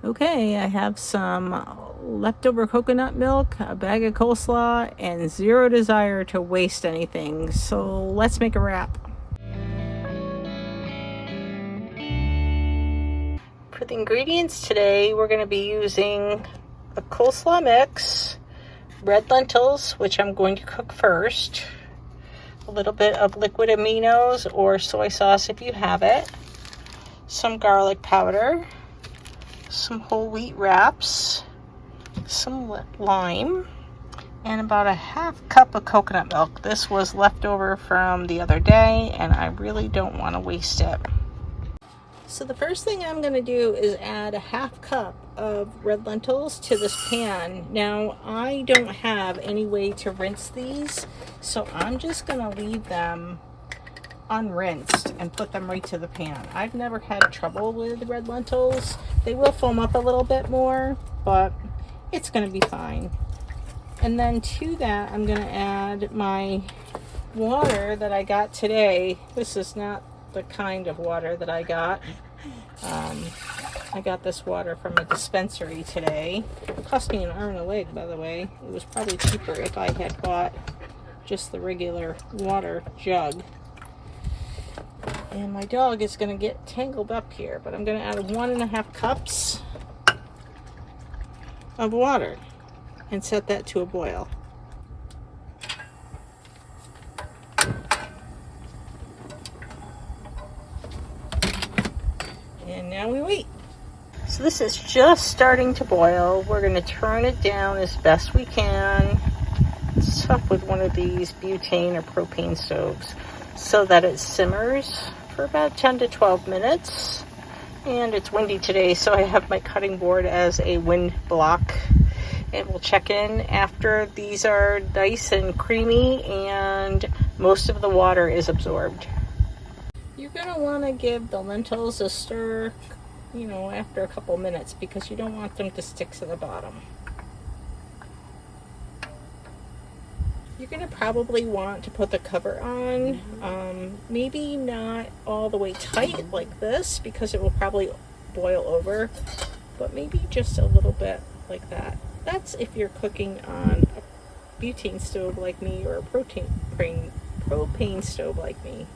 Okay, I have some leftover coconut milk, a bag of coleslaw, and zero desire to waste anything. So let's make a wrap. For the ingredients today, we're going to be using a coleslaw mix, red lentils, which I'm going to cook first, a little bit of liquid aminos or soy sauce if you have it, some garlic powder, some whole wheat wraps, some lime, and about a half cup of coconut milk. This was leftover from the other day and I really don't want to waste it. So the first thing I'm going to do is add a half cup of red lentils to this pan. Now I don't have any way to rinse these, so I'm just going to leave them unrinsed and put them right to the pan. I've never had trouble with red lentils. They will foam up a little bit more, but it's going to be fine. And then to that, I'm going to add my water that I got today. This is not the kind of water that I got. I got this water from a dispensary today. It cost me an arm and a leg, by the way. It was probably cheaper if I had bought just the regular water jug. And my dog is going to get tangled up here, but I'm going to add 1.5 cups of water and set that to a boil. And now we wait. So this is just starting to boil. We're going to turn it down as best we can. It's tough with one of these butane or propane stoves, so that it simmers for about 10 to 12 minutes. And it's windy today, so I have my cutting board as a wind block. And we'll check in after these are nice and creamy and most of the water is absorbed. You're going to want to give the lentils a stir, after a couple minutes, because you don't want them to stick to the bottom. You're going to probably want to put the cover on, maybe not all the way tight like this, because it will probably boil over, but maybe just a little bit like that. That's if you're cooking on a butane stove like me or a propane stove like me.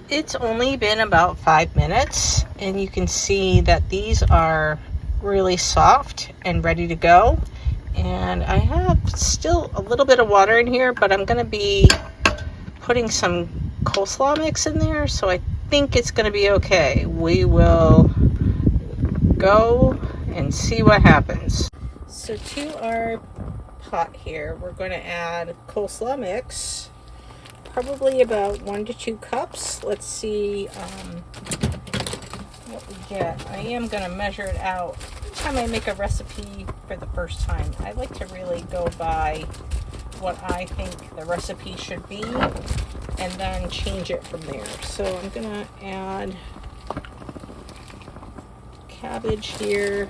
It's only been about 5 minutes, and you can see that these are really soft and ready to go. And I have still a little bit of water in here, but I'm going to be putting some coleslaw mix in there, so I think it's going to be okay. We will go and see what happens. So to our pot here, we're going to add coleslaw mix, probably about 1 to 2 cups. Let's see what we get. I am going to measure it out. Time I make a recipe for the first time, I like to really go by what I think the recipe should be and then change it from there. So I'm gonna add cabbage here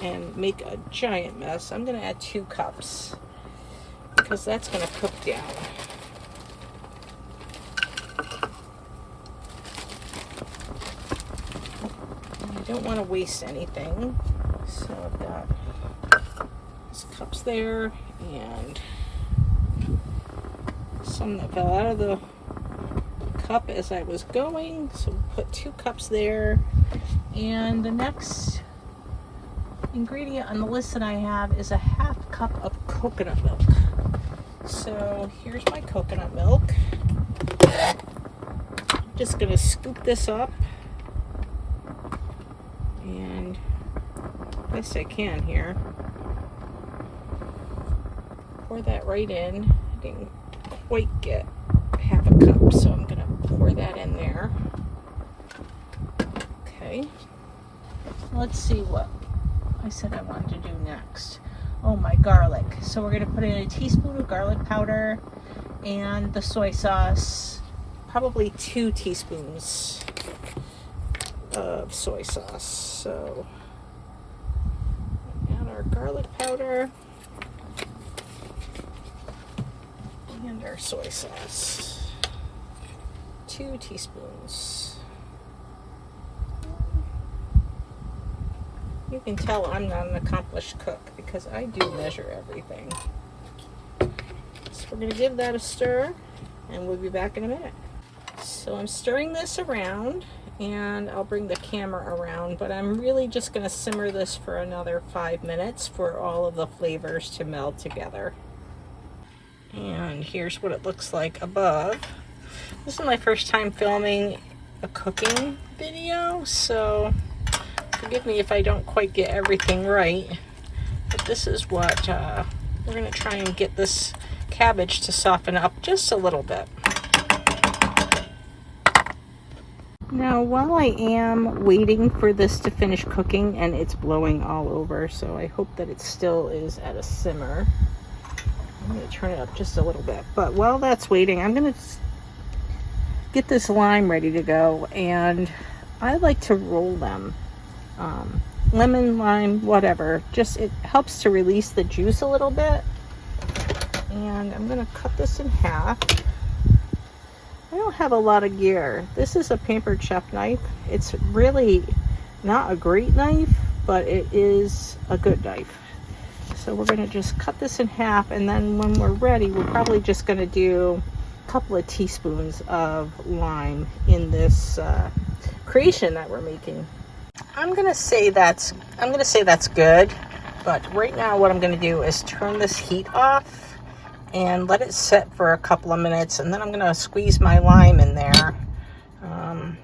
and make a giant mess. I'm gonna add 2 cups because that's gonna cook down. And I don't want to waste anything. So I've got these cups there and some that fell out of the cup as I was going. So we'll put 2 cups there. And the next ingredient on the list that I have is a half cup of coconut milk. So here's my coconut milk. I'm just going to scoop this up. And best I can here. Pour that right in. I didn't quite get half a cup, so I'm going to pour that in there. Okay. Let's see what I said I wanted to do next. Oh, my garlic. So we're going to put in a teaspoon of garlic powder and the soy sauce, probably 2 teaspoons of soy sauce. So add our garlic powder and our soy sauce. 2 teaspoons. You can tell I'm not an accomplished cook because I do measure everything. So we're going to give that a stir, and we'll be back in a minute. So I'm stirring this around, and I'll bring the camera around, but I'm really just going to simmer this for another 5 minutes for all of the flavors to meld together. And here's what it looks like above. This is my first time filming a cooking video, so forgive me if I don't quite get everything right, but this is what we're going to try and get this cabbage to soften up just a little bit. Now, while I am waiting for this to finish cooking, and it's blowing all over, so I hope that it still is at a simmer. I'm going to turn it up just a little bit. But while that's waiting, I'm going to get this lime ready to go, and I like to roll them. Lemon, lime, whatever. Just, it helps to release the juice a little bit. And I'm going to cut this in half. I don't have a lot of gear. This is a Pampered Chef knife. It's really not a great knife, but it is a good knife. So we're going to just cut this in half, and then when we're ready, we're probably just going to do a couple of teaspoons of lime in this creation that we're making. I'm going to say that's good, but right now what I'm going to do is turn this heat off and let it set for a couple of minutes, and then I'm going to squeeze my lime in there and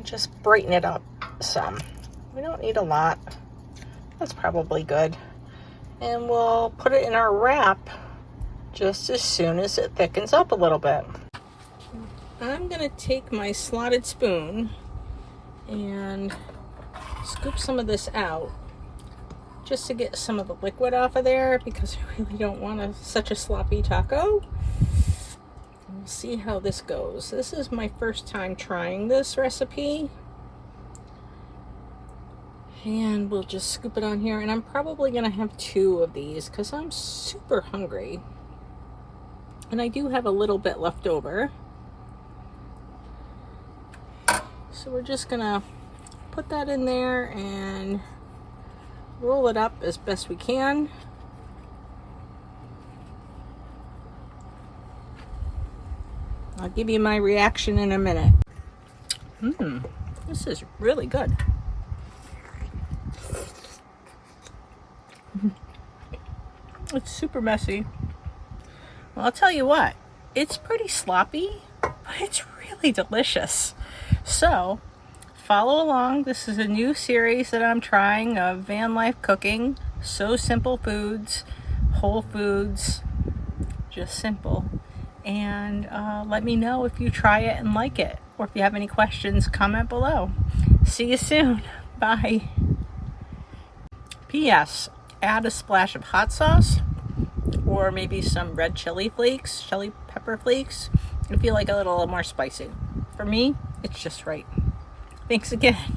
just brighten it up some. We don't need a lot. That's probably good. And we'll put it in our wrap just as soon as it thickens up a little bit. I'm going to take my slotted spoon and scoop some of this out, just to get some of the liquid off of there, because I really don't want such a sloppy taco. We'll see how this goes. This is my first time trying this recipe. And we'll just scoop it on here, and I'm probably going to have 2 of these because I'm super hungry. And I do have a little bit left over. So we're just going to put that in there and roll it up as best we can. I'll give you my reaction in a minute. This is really good. It's super messy. Well, I'll tell you what, it's pretty sloppy, but it's really delicious. So follow along. This is a new series that I'm trying of Vanlife cooking. So simple foods, whole foods, just simple. And let me know if you try it and like it, or if you have any questions, comment below. See you soon. Bye. P.S. Add a splash of hot sauce, or maybe some red chili flakes, chili pepper flakes, if you like a little more spicy. For me, it's just right. Thanks again.